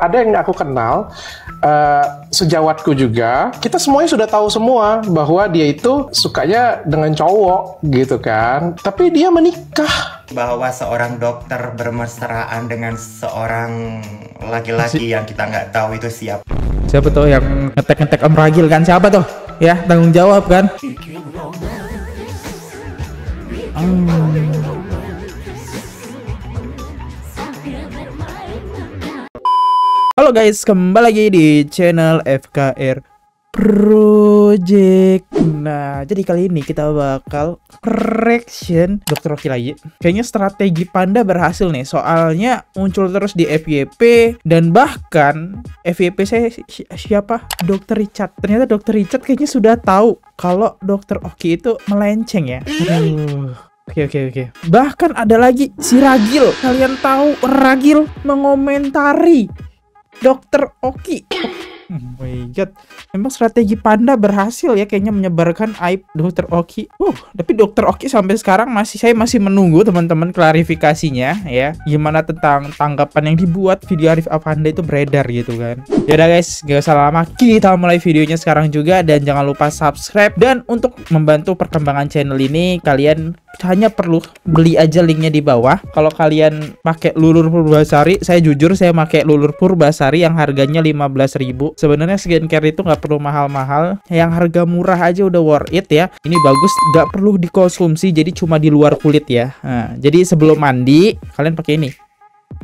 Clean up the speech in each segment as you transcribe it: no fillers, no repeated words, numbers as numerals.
Ada yang aku kenal, sejawatku juga, kita semuanya sudah tahu semua bahwa dia itu sukanya dengan cowok gitu kan. Tapi dia menikah. Bahwa seorang dokter bermesraan dengan seorang laki-laki yang kita nggak tahu itu siapa. Siapa tuh yang ngetek-ngetek Om Ragil kan? Siapa tuh? Ya, tanggung jawab kan? Halo guys, kembali lagi di channel FKR Project. Nah, jadi kali ini kita bakal reaction Dr. Oki lagi. Kayaknya strategi Panda berhasil nih, soalnya muncul terus di FYP. Dan bahkan FYP saya siapa? Dr. Richard. Ternyata Dr. Richard kayaknya sudah tahu kalau Dr. Oki itu melenceng ya. Oke. Bahkan ada lagi si Ragil. Kalian tahu Ragil mengomentari Dr. Oki. Oh my god, memang strategi Panda berhasil ya kayaknya menyebarkan aib Dr. Oki. Tapi Dr. Oki sampai sekarang saya masih menunggu teman-teman klarifikasinya ya. Gimana tentang tanggapan yang dibuat video Arif Afanda itu beredar gitu kan. Yaudah guys, gak usah lama, kita mulai videonya sekarang juga. Dan jangan lupa subscribe. Dan untuk membantu perkembangan channel ini, kalian hanya perlu beli aja linknya di bawah. Kalau kalian pakai Lulur Purbasari, saya jujur saya pakai Lulur Purbasari yang harganya 15.000. Sebenarnya skincare itu nggak perlu mahal-mahal, yang harga murah aja udah worth it ya. Ini bagus, nggak perlu dikonsumsi, jadi cuma di luar kulit ya. Nah, jadi sebelum mandi kalian pakai ini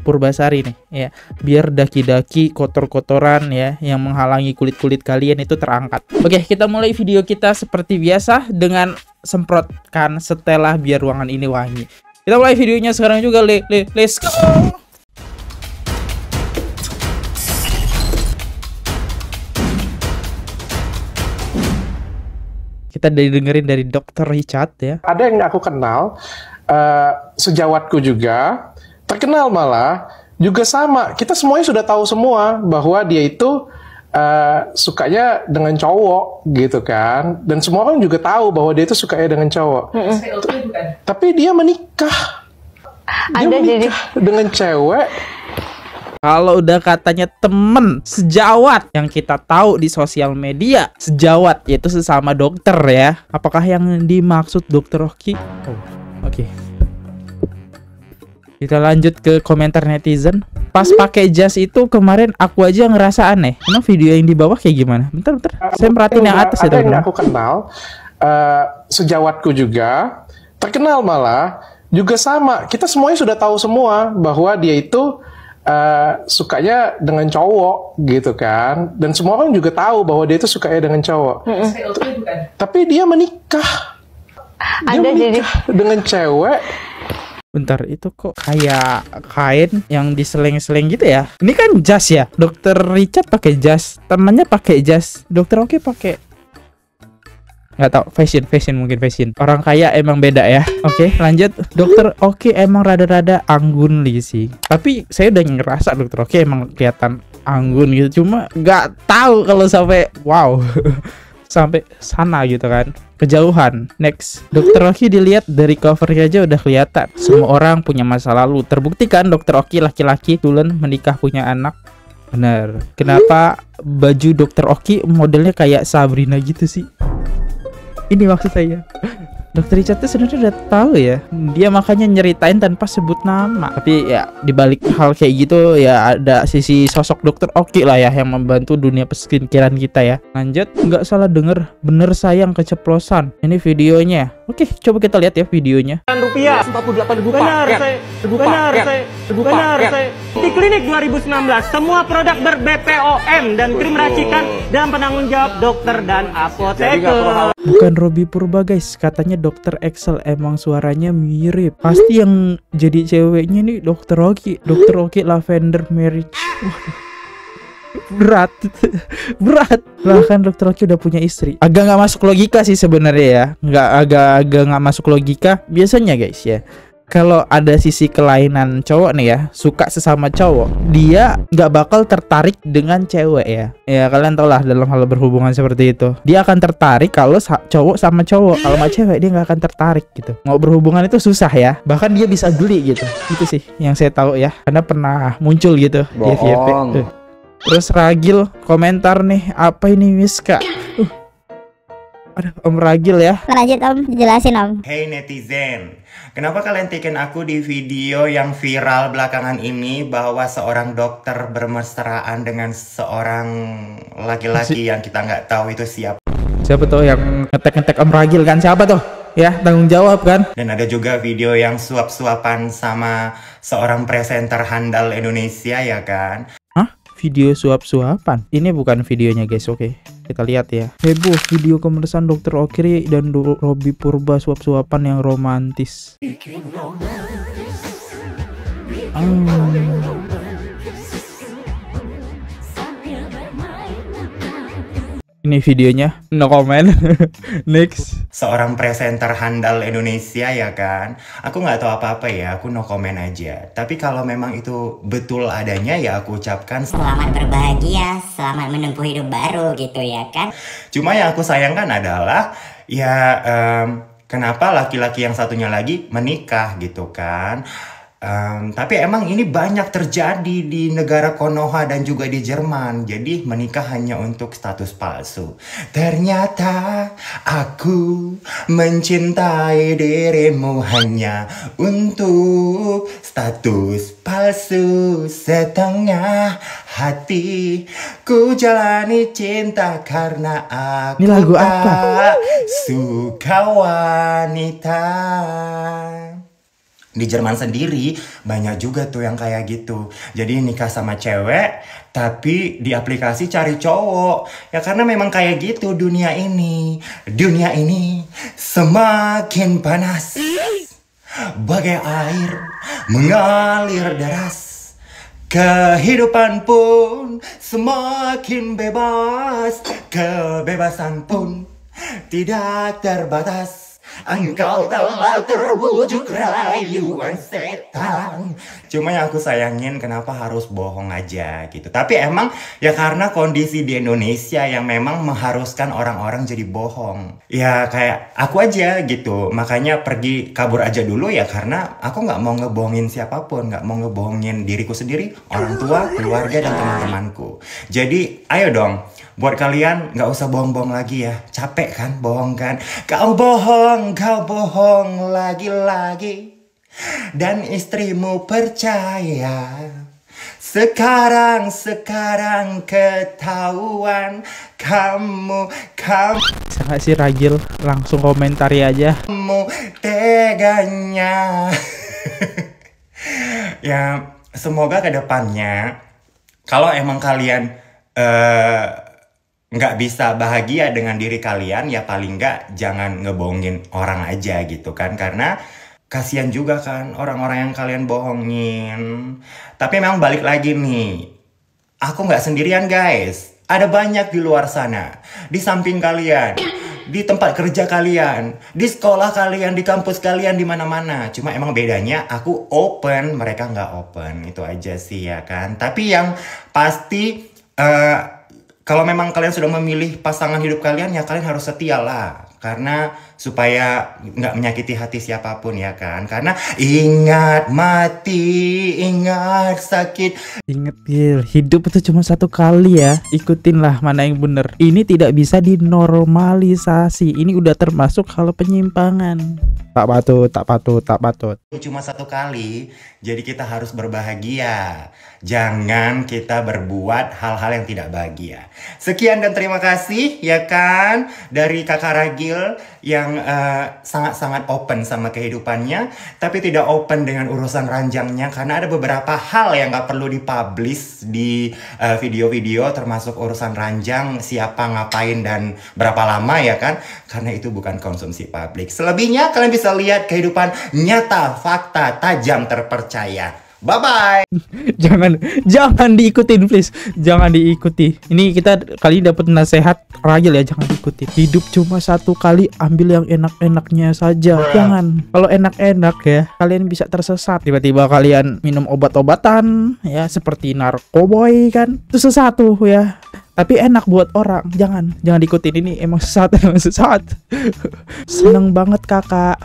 Purbasari nih ya, biar daki-daki kotor-kotoran ya yang menghalangi kulit-kulit kalian itu terangkat. Oke, kita mulai video kita seperti biasa dengan semprotkan setelah biar ruangan ini wangi. Kita mulai videonya sekarang juga. Let's go. Kita dengerin dari Dr. Richard ya. Ada yang aku kenal, sejawatku juga, terkenal malah, juga sama. Kita semuanya sudah tahu semua bahwa dia itu sukanya dengan cowok gitu kan. Dan semua orang juga tahu bahwa dia itu sukanya dengan cowok. Tapi dia menikah. Dia menikah dengan cewek. Kalau udah katanya temen sejawat yang kita tahu di sosial media, sejawat yaitu sesama dokter ya. Apakah yang dimaksud Dr. Oki? Oke. Kita lanjut ke komentar netizen. Pas pakai jas itu kemarin aku aja ngerasa aneh. Emang video yang di bawah kayak gimana? Bentar. Saya merhatiin yang atas ya teman-teman. teman-teman. Yang aku kenal, sejawatku juga, terkenal malah, juga sama. Kita semuanya sudah tahu semua bahwa dia itu sukanya dengan cowok gitu kan. Dan semua orang juga tahu bahwa dia itu sukanya dengan cowok. Tapi dia menikah. Dia menikah dengan cewek. Bentar, itu kok kayak kain yang diseleng-seleng gitu ya? Ini kan jas ya. Dr. Richard pakai jas, temannya pakai jas. Dr. Oki pakai nggak tahu, fashion mungkin fashion. Orang kaya emang beda ya. Oke, lanjut. Dr. Oki emang rada-rada anggun sih. Tapi saya udah ngerasa Dr. Oki emang kelihatan anggun gitu. Cuma nggak tahu kalau sampai wow sampai sana gitu kan, kejauhan. Next, Dr. Oki dilihat dari covernya aja udah kelihatan. Semua orang punya masa lalu. Terbuktikan Dr. Oki laki-laki, tulen, menikah, punya anak. Bener. Kenapa baju Dr. Oki modelnya kayak Sabrina gitu sih? Ini maksud saya. Dr. Richard tuh sebenarnya udah tahu ya. Dia makanya nyeritain tanpa sebut nama. Tapi ya dibalik hal kayak gitu ya ada sisi sosok Dr. Oki lah ya yang membantu dunia peskincarean kita ya. Lanjut, nggak salah denger, bener sayang keceplosan. Ini videonya. Oke, coba kita lihat ya videonya. Rupiah 48.000 benar saya di klinik 2019 semua produk ber-BPOM dan krim racikan dan penanggung jawab dokter dan apoteker. Bukan Robby Purba guys, katanya Dokter Excel, emang suaranya mirip. Pasti yang jadi ceweknya nih Dr. Oki. Dr. Oki Lavender Marriage. Berat. Lah kan Dr. Oki udah punya istri. Agak nggak masuk logika sih sebenarnya ya. Agak nggak masuk logika. Biasanya guys ya, kalau ada sisi kelainan cowok nih ya, suka sesama cowok, dia nggak bakal tertarik dengan cewek ya. Ya kalian tau lah dalam hal berhubungan seperti itu. Dia akan tertarik kalau cowok sama cowok. Kalau sama cewek dia nggak akan tertarik gitu. Mau berhubungan itu susah ya. Bahkan dia bisa geli gitu. Itu sih yang saya tahu ya. Karena pernah muncul gitu di FYP. Terus Ragil komentar nih, apa ini Miska? Aduh, Om Ragil ya. Lanjut Om, jelasin Om. Hey netizen, kenapa kalian taken aku di video yang viral belakangan ini bahwa seorang dokter bermesraan dengan seorang laki-laki yang kita nggak tahu itu siapa? Siapa tuh yang ngetek-ngetek Om Ragil kan? Siapa tuh? Ya, tanggung jawab kan? Dan ada juga video yang suap-suapan sama seorang presenter handal Indonesia ya kan? Hah? Video suap-suapan? Ini bukan videonya guys, oke. Kita lihat ya. Heboh video kemerdekaan Dr. Okri dan Robby Purba suap-suapan yang romantis. Ini videonya, no comment. Next. Seorang presenter handal Indonesia ya kan? Aku nggak tahu apa-apa ya, aku no comment aja. Tapi kalau memang itu betul adanya ya aku ucapkan Selamat berbahagia, selamat menempuh hidup baru gitu ya kan. Cuma yang aku sayangkan adalah ya kenapa laki-laki yang satunya lagi menikah gitu kan? Tapi emang ini banyak terjadi di negara Konoha dan juga di Jerman. Jadi menikah hanya untuk status palsu. Ternyata aku mencintai dirimu hanya untuk status palsu. Setengah hati ku jalani cinta karena aku Ini lagu apa? suka wanita. Di Jerman sendiri banyak juga tuh yang kayak gitu. Jadi nikah sama cewek tapi di aplikasi cari cowok. Ya karena memang kayak gitu dunia ini. Dunia ini semakin panas, bagai air mengalir deras. Kehidupan pun semakin bebas. Kebebasan pun tidak terbatas. Engkau telah terwujud rayuan setan. Cuma yang aku sayangin kenapa harus bohong aja gitu. Tapi emang ya karena kondisi di Indonesia yang memang mengharuskan orang-orang jadi bohong. Ya kayak aku aja gitu. Makanya pergi kabur aja dulu ya karena aku nggak mau ngebohongin siapapun. Nggak mau ngebohongin diriku sendiri, orang tua, keluarga, dan teman-temanku. Jadi ayo dong. Buat kalian nggak usah bohong-bohong lagi ya. Capek kan bohong kan? Kau bohong lagi-lagi. Dan istrimu percaya. Sekarang ketahuan kamu Saya sih Ragil langsung komentari aja. teganya. Ya semoga kedepannya kalau emang kalian nggak bisa bahagia dengan diri kalian, ya paling nggak jangan ngebohongin orang aja gitu kan. Karena kasihan juga kan orang-orang yang kalian bohongin. Tapi memang balik lagi nih, aku nggak sendirian guys. Ada banyak di luar sana, di samping kalian, di tempat kerja kalian, di sekolah kalian, di kampus kalian, di mana-mana. Cuma emang bedanya aku open, mereka nggak open. Itu aja sih ya kan. Tapi yang pasti kalau memang kalian sudah memilih pasangan hidup kalian, ya kalian harus setia lah. Karena supaya nggak menyakiti hati siapapun ya kan. Karena ingat mati, ingat sakit. Ingat Gil, hidup itu cuma satu kali ya. Ikutin lah mana yang bener. Ini tidak bisa dinormalisasi. Ini udah termasuk hal penyimpangan. Tak patut. Cuma satu kali, jadi kita harus berbahagia. Jangan kita berbuat hal-hal yang tidak bahagia. Sekian dan terima kasih ya kan dari Kakak Ragil yang sangat-sangat open sama kehidupannya, tapi tidak open dengan urusan ranjangnya karena ada beberapa hal yang gak perlu dipublish di video-video, termasuk urusan ranjang, siapa ngapain dan berapa lama ya kan, karena itu bukan konsumsi publik. Selebihnya kalian bisa lihat kehidupan nyata, fakta, tajam, terpercaya. Bye-bye. Jangan diikutin please. Jangan diikuti. Ini kita kali ini dapat nasihat Ragil ya, jangan diikuti. Hidup cuma satu kali, ambil yang enak-enaknya saja. Jangan. Kalau enak-enak ya, kalian bisa tersesat. Tiba-tiba kalian minum obat-obatan ya seperti narkoboy kan. Itu sesat tuh ya. Tapi enak buat orang. Jangan diikutin. Ini emang sesat. Seneng banget kakak.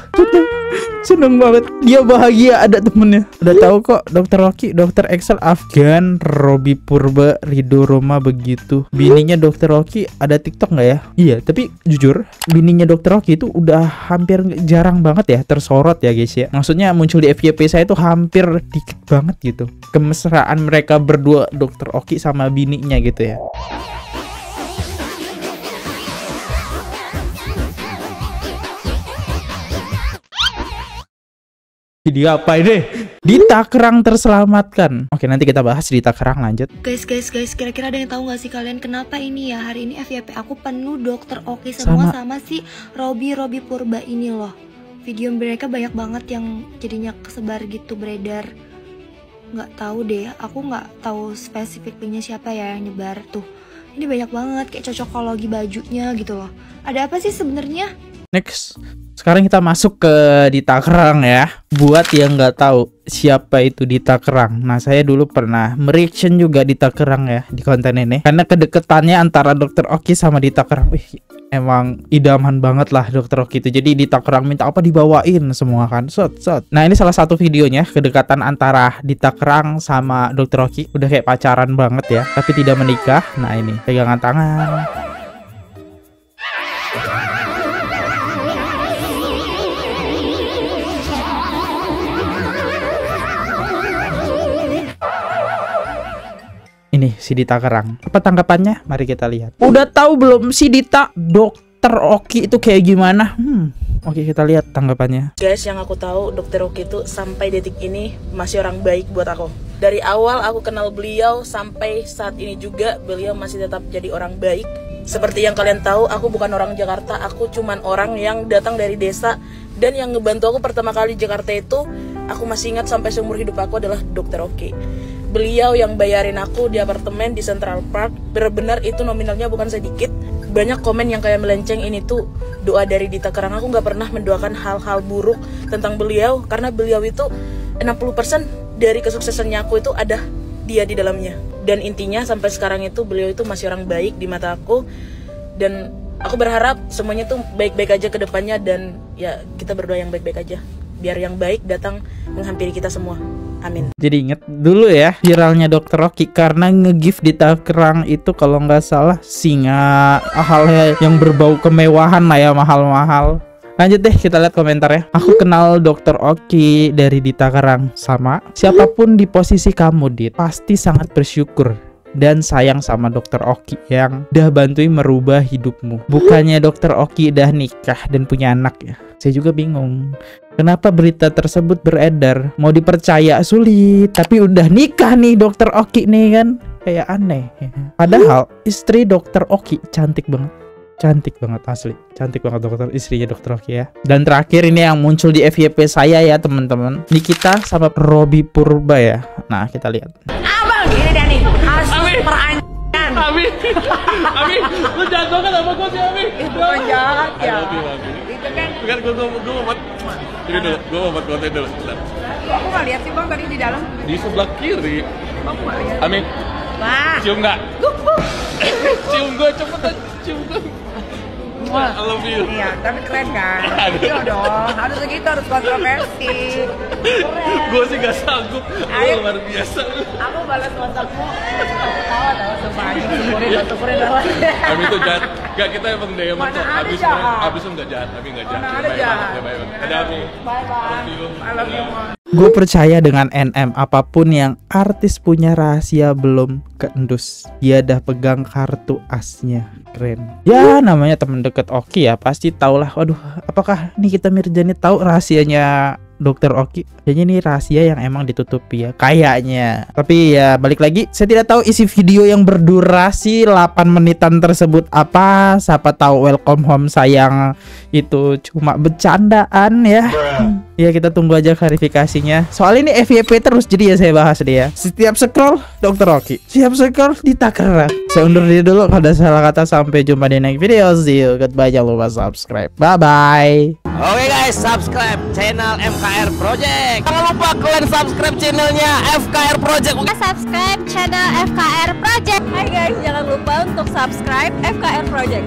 Seneng banget, dia bahagia ada temennya. Udah tahu kok Dokter Oki, Dokter Excel, Afgan, Robi Purba, Rido Roma begitu. Bininya Dokter Oki ada TikTok nggak ya? Iya, tapi jujur bininya Dokter Oki itu udah hampir jarang banget ya tersorot ya guys ya. Maksudnya muncul di FYP saya itu hampir dikit banget gitu. Kemesraan mereka berdua, Dokter Oki sama bininya gitu ya. Video apa ini? Dita Kerang terselamatkan. Oke, nanti kita bahas Dita Kerang, lanjut. Guys, kira-kira ada yang tahu nggak sih kalian kenapa ini ya hari ini FYP aku penuh Dokter Oki semua sama si Robi Purba ini loh. Video mereka banyak banget yang jadinya kesebar gitu beredar. Nggak tahu deh, aku nggak tahu spesifiknya siapa ya yang nyebar tuh. Ini banyak banget kayak cocokologi bajunya gitu loh. Ada apa sih sebenarnya? Next, sekarang kita masuk ke Dita Kerang ya. Buat yang nggak tahu siapa itu Dita Kerang, nah saya dulu pernah mereaction juga Dita Kerang ya di konten ini. Karena kedeketannya antara Dokter Oki sama Dita Kerang, emang idaman banget lah Dokter Oki itu. Jadi Dita Kerang minta apa dibawain semua kan. Nah ini salah satu videonya, kedekatan antara Dita Kerang sama Dokter Oki. Udah kayak pacaran banget ya, tapi tidak menikah. Nah ini pegangan tangan. Ini si Dita Kerang. Apa tanggapannya? Mari kita lihat. Udah tahu belum si Dita Dokter Oki itu kayak gimana? Oke, kita lihat tanggapannya. Guys, yang aku tahu Dokter Oki itu sampai detik ini masih orang baik buat aku. Dari awal aku kenal beliau sampai saat ini juga beliau masih tetap jadi orang baik. Seperti yang kalian tahu, aku bukan orang Jakarta, aku cuman orang yang datang dari desa. Dan yang ngebantu aku pertama kali di Jakarta itu, aku masih ingat sampai seumur hidup aku adalah Dokter Oki. Beliau yang bayarin aku di apartemen di Central Park, benar-benar itu nominalnya bukan sedikit. Banyak komen yang kayak melenceng, ini tuh doa dari Dita Kerang. Aku gak pernah mendoakan hal-hal buruk tentang beliau, karena beliau itu 60% dari kesuksesannya aku itu ada dia di dalamnya. Dan intinya sampai sekarang itu beliau itu masih orang baik di mata aku. Dan aku berharap semuanya tuh baik-baik aja ke depannya, dan ya kita berdoa yang baik-baik aja. Biar yang baik datang menghampiri kita semua. Amin. Jadi inget dulu ya viralnya Dokter Oki karena nge-gift Dita Kerang itu kalau nggak salah singa, hal yang berbau kemewahan lah ya, mahal-mahal. Lanjut deh, kita lihat komentarnya. Aku kenal Dokter Oki dari Dita Kerang. Sama, siapapun di posisi kamu Dit pasti sangat bersyukur dan sayang sama Dokter Oki yang udah bantuin merubah hidupmu. Bukannya Dokter Oki udah nikah dan punya anak ya. Saya juga bingung kenapa berita tersebut beredar. Mau dipercaya sulit, tapi udah nikah nih Dokter Oki nih kan. Kayak aneh. Padahal istri Dokter Oki cantik banget. Cantik banget asli. Cantik banget istrinya Dokter Oki ya. Dan terakhir ini yang muncul di FYP saya ya teman-teman. Nikita sama Robi Purba ya. Nah kita lihat. Abang gini deh nih. Harus peranjang. Ami, lu jahat banget sama gue sih Ami. Itu kan jahat ya. Itu kan gue mau buat ini dulu, gue mau buat konten dulu. Aku nggak lihat sih bang tadi di dalam. Di sebelah kiri. Aku nggak lihat. Ami, Wah. cium nggak? Cium gue cepetan, cium gue. I love you. Iya, tapi keren kan? Iya dong, harus begitu, harus kontroversi. Gue sih gak sanggup. Ayo. Luar biasa. Aku balas WhatsAppmu, ketawa tahu sumpah aja, syukurin banget. Ami itu jahat. Gak, kita emang DM Mana tuh. ada jahat? Abis itu gak jahat, Ami gak jahat. Mana ada jahat? Ada Ami. Bye-bye. I love you. Gue percaya dengan NM, apapun yang artis punya rahasia belum keendus, dia dah pegang kartu asnya. Keren. Ya namanya temen deket Oki ya, pasti tau lah. Waduh, apakah Nikita Mirzani tahu rahasianya Dokter Oki? Kayaknya ini rahasia yang emang ditutupi ya, kayaknya. Tapi ya balik lagi, saya tidak tahu isi video yang berdurasi 8 menitan tersebut apa. Siapa tahu welcome home sayang itu cuma bercandaan ya. Ya kita tunggu aja klarifikasinya. Soal ini FYP terus, jadi ya saya bahas dia. Setiap scroll Dokter Oki, setiap scroll Dita Kerang. Saya undur diri dulu, kalau ada salah kata. Sampai jumpa di next video. See you, goodbye. Jangan lupa subscribe. Bye bye. Oke guys, subscribe channel FKR Project. Jangan lupa kalian subscribe channelnya FKR Project. Subscribe channel FKR Project. Hai guys, jangan lupa untuk subscribe FKR Project.